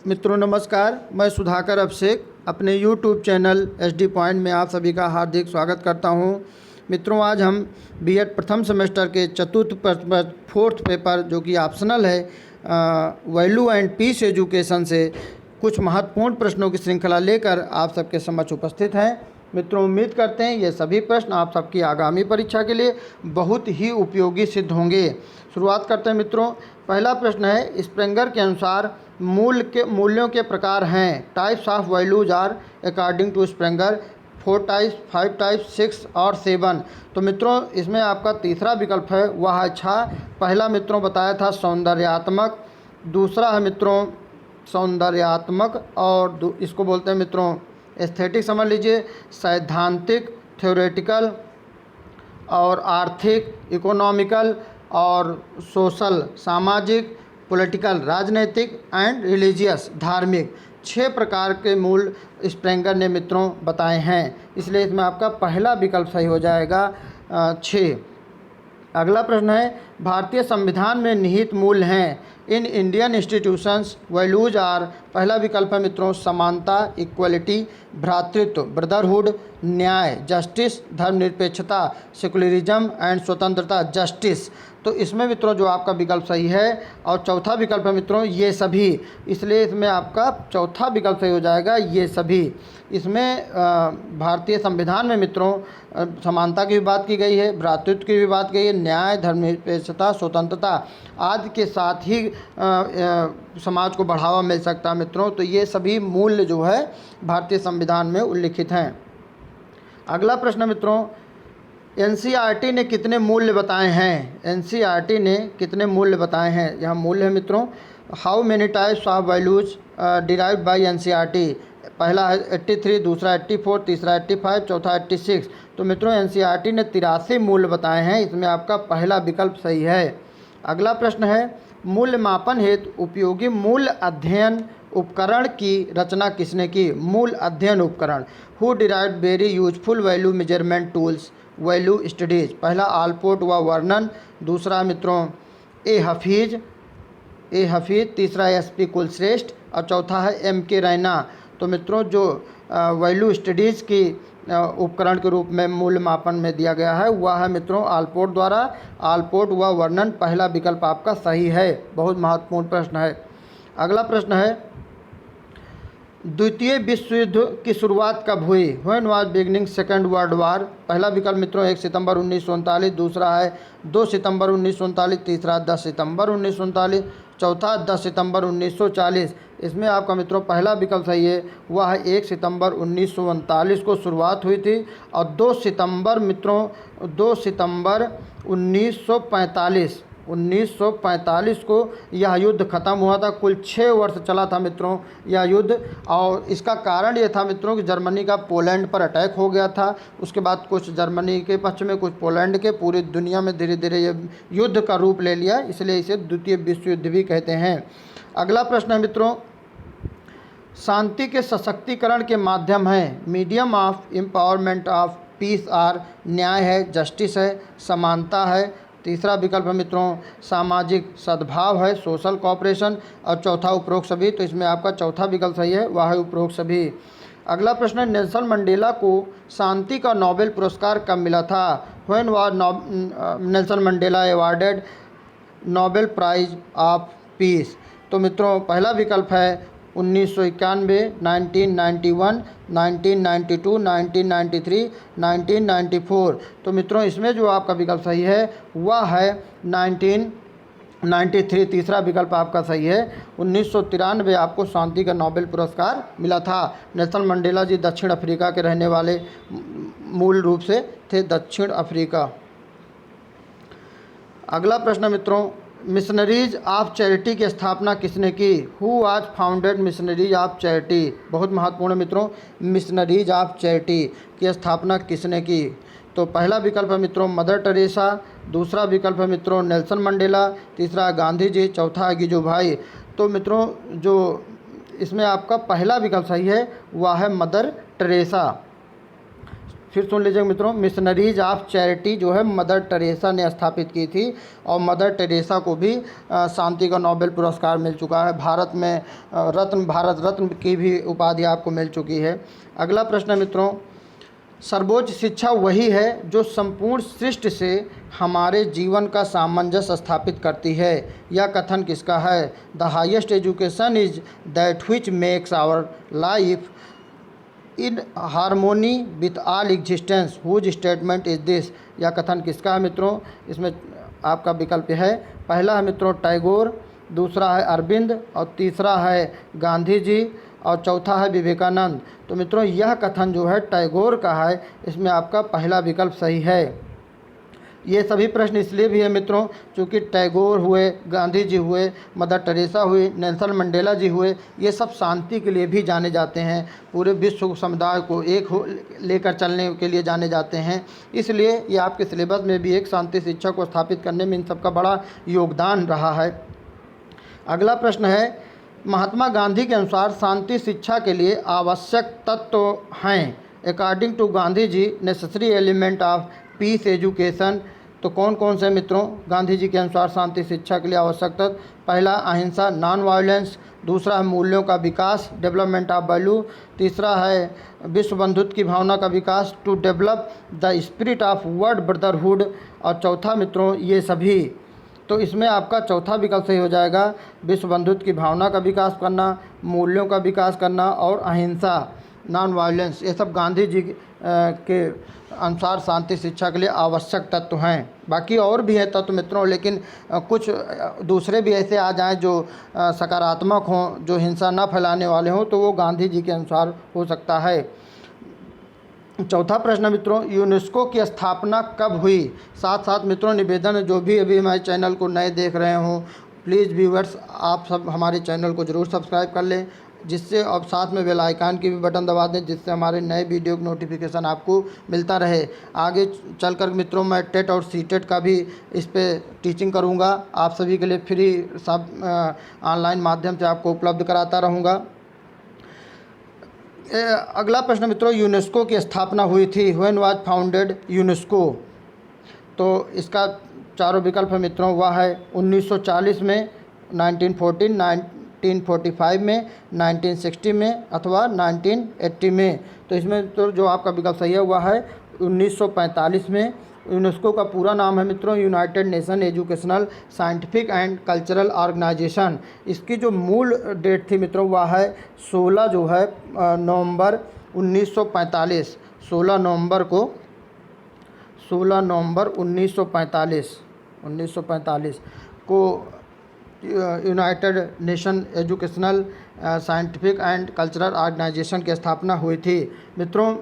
मित्रों नमस्कार, मैं सुधाकर अभिषेक अपने YouTube चैनल SD पॉइंट में आप सभी का हार्दिक स्वागत करता हूं। मित्रों आज हम बीएड प्रथम सेमेस्टर के फोर्थ पेपर जो कि ऑप्शनल है वैल्यू एंड पीस एजुकेशन से कुछ महत्वपूर्ण प्रश्नों की श्रृंखला लेकर आप सबके समक्ष उपस्थित हैं। मित्रों उम्मीद करते हैं ये सभी प्रश्न आप सबकी आगामी परीक्षा के लिए बहुत ही उपयोगी सिद्ध होंगे। शुरुआत करते हैं मित्रों। पहला प्रश्न है, स्प्रेंगर के अनुसार मूल्यों के प्रकार हैं। Types of values are according to Spranger 4 types, 5 types, 6 और 7। तो मित्रों इसमें आपका तीसरा विकल्प है वह अच्छा। पहला मित्रों बताया था सौंदर्यात्मक, दूसरा है मित्रों सौंदर्यात्मक और इसको बोलते हैं मित्रों एस्थेटिक समझ लीजिए, सैद्धांतिक थ्योरेटिकल और आर्थिक इकोनॉमिकल और सोशल सामाजिक, पॉलिटिकल राजनीतिक एंड रिलीजियस धार्मिक 6 प्रकार के मूल स्प्रेंगर ने मित्रों बताए हैं। इसलिए इसमें आपका पहला विकल्प सही हो जाएगा 6। अगला प्रश्न है, भारतीय संविधान में निहित मूल्य हैं। In Indian institutions values are. पहला विकल्प है मित्रों समानता, इक्वलिटी, भ्रातृत्व, ब्रदरहुड, न्याय, जस्टिस, धर्मनिरपेक्षता, सेकुलरिज्म एंड स्वतंत्रता, जस्टिस। तो इसमें मित्रों जो आपका विकल्प सही है और चौथा विकल्प है मित्रों ये सभी। इसलिए इसमें आपका चौथा विकल्प सही हो जाएगा ये सभी। इसमें भारतीय संविधान में मित्रों समानता की भी बात की गई है, भ्रातृत्व की भी बात की गई है, न्याय, धर्मनिरपेक्षता, स्वतंत्रता आदि के साथ ही समाज को बढ़ावा मिल सकता है मित्रों। तो ये सभी मूल्य जो है भारतीय संविधान में उल्लिखित हैं। अगला प्रश्न मित्रों, एनसीईआरटी ने कितने मूल्य बताए हैं। एनसीईआरटी ने कितने मूल्य बताए हैं। यहाँ मूल्य है मित्रों, how many types of values derived bye NCERT. पहला है 83, दूसरा 84, तीसरा 85, चौथा 86। तो मित्रों एनसीईआरटी ने 83 मूल्य बताए हैं। इसमें आपका पहला विकल्प सही है। अगला प्रश्न है, मूल्य मापन हेतु उपयोगी मूल्य अध्ययन उपकरण की रचना किसने की। मूल्य अध्ययन उपकरण, who derived very useful value measurement tools value studies. पहला आलपोर्ट व वर्नन, दूसरा मित्रों ए हफीज, तीसरा एसपी कुलश्रेष्ठ और चौथा है एमके रैना। तो मित्रों जो वैल्यू स्टडीज़ की उपकरण के रूप में मूल्य मापन में दिया गया है वह है मित्रों आलपोर्ट द्वारा। आलपोर्ट व वर्नन पहला विकल्प आपका सही है। बहुत महत्वपूर्ण प्रश्न है। अगला प्रश्न है, द्वितीय विश्व युद्ध की शुरुआत कब हुई। When was beginning second world war. पहला विकल्प मित्रों 1 सितंबर 1939, दूसरा है 2 सितंबर 1939, तीसरा 10 सितंबर 1939, चौथा 10 सितंबर 1940। इसमें आपका मित्रों पहला विकल्प सही है वह है 1 सितंबर 1939 को शुरुआत हुई थी और 2 सितंबर मित्रों 2 सितंबर 1945 को यह युद्ध ख़त्म हुआ था। कुल 6 वर्ष चला था मित्रों यह युद्ध और इसका कारण ये था मित्रों कि जर्मनी का पोलैंड पर अटैक हो गया था। उसके बाद कुछ जर्मनी के पक्ष में कुछ पोलैंड के, पूरी दुनिया में धीरे धीरे ये युद्ध का रूप ले लिया, इसलिए इसे द्वितीय विश्व युद्ध भी कहते हैं। अगला प्रश्न है मित्रों, शांति के सशक्तिकरण के माध्यम है। Medium of empowerment of peace are. न्याय है, जस्टिस है, समानता है, तीसरा विकल्प है मित्रों सामाजिक सद्भाव है, सोशल कोऑपरेशन और चौथा उपरोक्त सभी। तो इसमें आपका चौथा विकल्प सही है वह है उपरोक्त सभी। अगला प्रश्न है, नेल्सन मंडेला को शांति का नोबेल पुरस्कार कब मिला था। When was Nelson Mandela awarded Nobel prize of peace. तो मित्रों पहला विकल्प है 1991, 1991, 1992, 1993, 1994। तो मित्रों इसमें जो आपका विकल्प सही है वह है 1993, तीसरा विकल्प आपका सही है। 1993 आपको शांति का नोबेल पुरस्कार मिला था। नेल्सन मंडेला जी दक्षिण अफ्रीका के रहने वाले मूल रूप से थे दक्षिण अफ्रीका। अगला प्रश्न मित्रों, मिशनरीज ऑफ चैरिटी की स्थापना किसने की। हु आज फाउंडेड मिशनरीज ऑफ चैरिटी। बहुत महत्वपूर्ण मित्रों, मिशनरीज ऑफ चैरिटी की स्थापना किसने की। तो पहला विकल्प है मित्रों मदर टेरेसा, दूसरा विकल्प है मित्रों नेल्सन मंडेला, तीसरा गांधी जी, चौथा गिजुभाई। तो मित्रों जो इसमें आपका पहला विकल्प सही है वह है मदर टेरेसा। फिर सुन लीजिएगा मित्रों, मिशनरीज ऑफ चैरिटी जो है मदर टेरेसा ने स्थापित की थी और मदर टेरेसा को भी शांति का नोबेल पुरस्कार मिल चुका है। भारत में भारत रत्न की भी उपाधि आपको मिल चुकी है। अगला प्रश्न है मित्रों, सर्वोच्च शिक्षा वही है जो संपूर्ण सृष्टि से हमारे जीवन का सामंजस्य स्थापित करती है। यह कथन किसका है? The highest education is that which makes our life in harmony with all existence, whose statement is this? यह कथन किसका है मित्रों? इसमें आपका विकल्प है, पहला है मित्रों टैगोर, दूसरा है अरविंद और तीसरा है गांधी जी और चौथा है विवेकानंद। तो मित्रों यह कथन जो है टैगोर का है, इसमें आपका पहला विकल्प सही है। ये सभी प्रश्न इसलिए भी है मित्रों क्योंकि टैगोर हुए, गांधी जी हुए, मदर टेरेसा हुई, नेल्सन मंडेला जी हुए, ये सब शांति के लिए भी जाने जाते हैं, पूरे विश्व समुदाय को एक लेकर चलने के लिए जाने जाते हैं। इसलिए ये आपके सिलेबस में भी एक शांति शिक्षा को स्थापित करने में इन सबका बड़ा योगदान रहा है। अगला प्रश्न है, महात्मा गांधी के अनुसार शांति शिक्षा के लिए आवश्यक तत्व हैं। According to Gandhi ji necessary element of peace education. तो कौन कौन से मित्रों गांधी जी के अनुसार शांति शिक्षा के लिए आवश्यक तत्व? पहला अहिंसा नॉन वायलेंस, दूसरा है मूल्यों का विकास डेवलपमेंट ऑफ वैल्यू, तीसरा है विश्व बंधुत्व की भावना का विकास to develop the spirit of world brotherhood, और चौथा मित्रों ये सभी। तो इसमें आपका चौथा विकल्प सही हो जाएगा, विश्व बंधुत्व की भावना का विकास करना, मूल्यों का विकास करना और अहिंसा नॉन वायलेंस, ये सब गांधी जी के अनुसार शांति शिक्षा के लिए आवश्यक तत्व हैं। बाकी और भी हैं तत्व मित्रों, लेकिन कुछ दूसरे भी ऐसे आ जाएं जो सकारात्मक हों, जो हिंसा न फैलाने वाले हों, तो वो गांधी जी के अनुसार हो सकता है। चौथा प्रश्न मित्रों, यूनेस्को की स्थापना कब हुई? साथ साथ मित्रों निवेदन है, जो भी अभी हमारे चैनल को नए देख रहे हों, प्लीज़ व्यूअर्स आप सब हमारे चैनल को ज़रूर सब्सक्राइब कर लें, जिससे और साथ में बेल आइकन की भी बटन दबा दें, जिससे हमारे नए वीडियो की नोटिफिकेशन आपको मिलता रहे। आगे चलकर मित्रों मैं टेट और सीटेट का भी इस पर टीचिंग करूँगा, आप सभी के लिए फ्री सब ऑनलाइन माध्यम से आपको उपलब्ध कराता रहूँगा। अगला प्रश्न मित्रों, यूनेस्को की स्थापना हुई थी, व्हेन वाज फाउंडेड यूनेस्को? तो इसका चारों विकल्प है मित्रों, वह है 1940 में, 1914, 1945 में, 1960 में अथवा 1980 में। तो इसमें तो जो आपका विकल्प सही है वह है 1945 में। यूनेस्को का पूरा नाम है मित्रों United Nation Educational Scientific and Cultural Organization. इसकी जो मूल डेट थी मित्रों वह है 16 जो है नवंबर 1945, 16 नवंबर 1945 को United Nation Educational Scientific and Cultural Organization की स्थापना हुई थी। मित्रों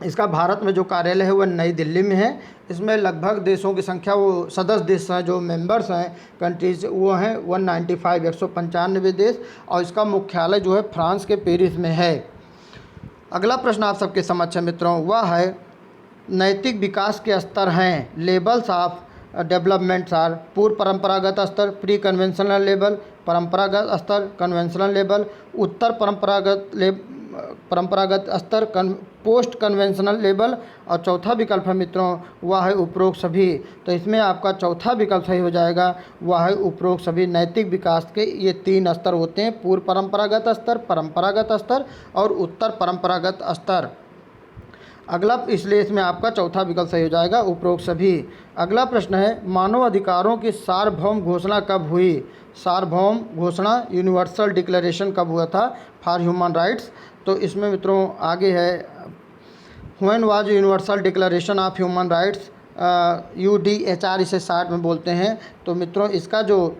इसका भारत में जो कार्यालय है वह नई दिल्ली में है। इसमें लगभग देशों की संख्या, वो सदस्य देश हैं जो मेंबर्स हैं कंट्रीज, वो हैं 195, 195 देश, और इसका मुख्यालय जो है फ्रांस के पेरिस में है। अगला प्रश्न आप सबके समक्ष है मित्रों, वह है नैतिक विकास के स्तर हैं। लेवल्स ऑफ डेवलपमेंट्स आर पूर्व परंपरागत स्तर, प्री कन्वेंशनल लेवल, परंपरागत स्तर, कन्वेंशनल लेवल, उत्तर परंपरागत स्तर, पोस्ट कन्वेंशनल लेवल, और चौथा विकल्प है मित्रों वह है उपरोक्त सभी। तो इसमें आपका चौथा विकल्प सही हो जाएगा, वह है उपरोक्त सभी। नैतिक विकास के ये 3 स्तर होते हैं, पूर्व परंपरागत स्तर, परंपरागत स्तर और उत्तर परंपरागत स्तर। अगला, इसलिए इसमें आपका चौथा विकल्प सही हो जाएगा, उपरोक्त सभी। अगला प्रश्न है, मानव अधिकारों की सार्वभौम घोषणा कब हुई? सार्वभौम घोषणा यूनिवर्सल डिक्लेरेशन कब हुआ था फॉर ह्यूमन राइट्स? तो इसमें मित्रों आगे है, when was universal declaration of human rights, UDHR इसे शार्ट में बोलते हैं। तो मित्रों इसका जो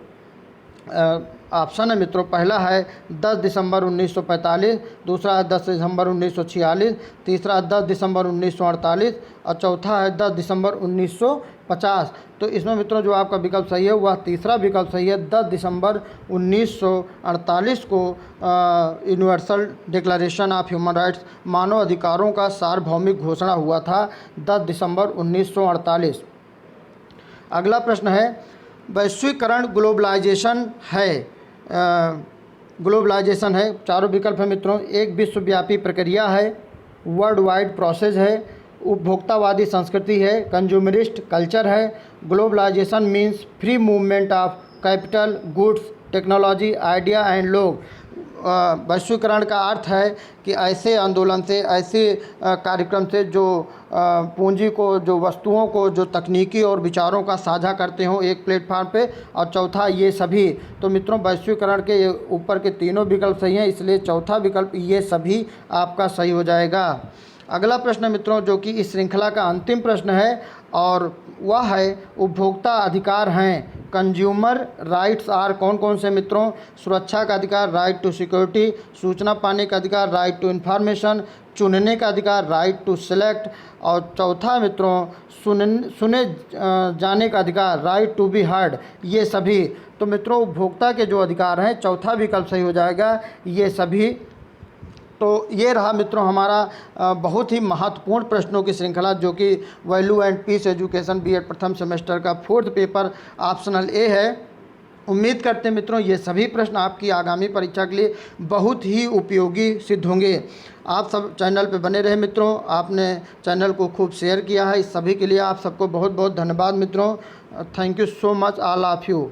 ऑप्शन है मित्रों, पहला है 10 दिसंबर 1945, दूसरा है 10 दिसंबर 1946, तीसरा है 10 दिसंबर 1948 और चौथा है 10 दिसंबर 1950। तो इसमें मित्रों जो आपका विकल्प सही है वह तीसरा विकल्प सही है, 10 दिसंबर 1948 को universal declaration of human rights, मानव अधिकारों का सार्वभौमिक घोषणा हुआ था 10 दिसंबर 1948। अगला प्रश्न है, वैश्वीकरण ग्लोबलाइजेशन है, ग्लोबलाइजेशन है, चारों विकल्प है मित्रों, एक विश्वव्यापी प्रक्रिया है, वर्ल्ड वाइड प्रोसेस है, उपभोक्तावादी संस्कृति है, कंज्यूमरिस्ट कल्चर है, globalisation means free movement of capital, goods, technology, idea and लोग। वैश्वीकरण का अर्थ है कि ऐसे आंदोलन से, ऐसे कार्यक्रम से जो पूंजी को, जो वस्तुओं को, जो तकनीकी और विचारों का साझा करते हों एक प्लेटफार्म पे। और चौथा ये सभी। तो मित्रों वैश्वीकरण के ऊपर के तीनों विकल्प सही हैं, इसलिए चौथा विकल्प ये सभी आपका सही हो जाएगा। अगला प्रश्न मित्रों, जो कि इस श्रृंखला का अंतिम प्रश्न है, और वह है उपभोक्ता अधिकार हैं, कंज्यूमर राइट्स आर कौन कौन से मित्रों? सुरक्षा का अधिकार, राइट टू सिक्योरिटी, सूचना पाने का अधिकार, राइट टू इन्फॉर्मेशन, चुनने का अधिकार, राइट टू सेलेक्ट, और चौथा मित्रों सुने जाने का अधिकार, राइट टू बी हर्ड। ये सभी। तो मित्रों उपभोक्ता के जो अधिकार हैं, चौथा विकल्प सही हो जाएगा, ये सभी। तो ये रहा मित्रों हमारा बहुत ही महत्वपूर्ण प्रश्नों की श्रृंखला, जो कि value and peace education BEd प्रथम सेमेस्टर का 4th पेपर ऑप्शनल ए है। उम्मीद करते हैं मित्रों ये सभी प्रश्न आपकी आगामी परीक्षा के लिए बहुत ही उपयोगी सिद्ध होंगे। आप सब चैनल पे बने रहे मित्रों, आपने चैनल को खूब शेयर किया है, इस सभी के लिए आप सबको बहुत बहुत धन्यवाद मित्रों। Thank you so much all of you.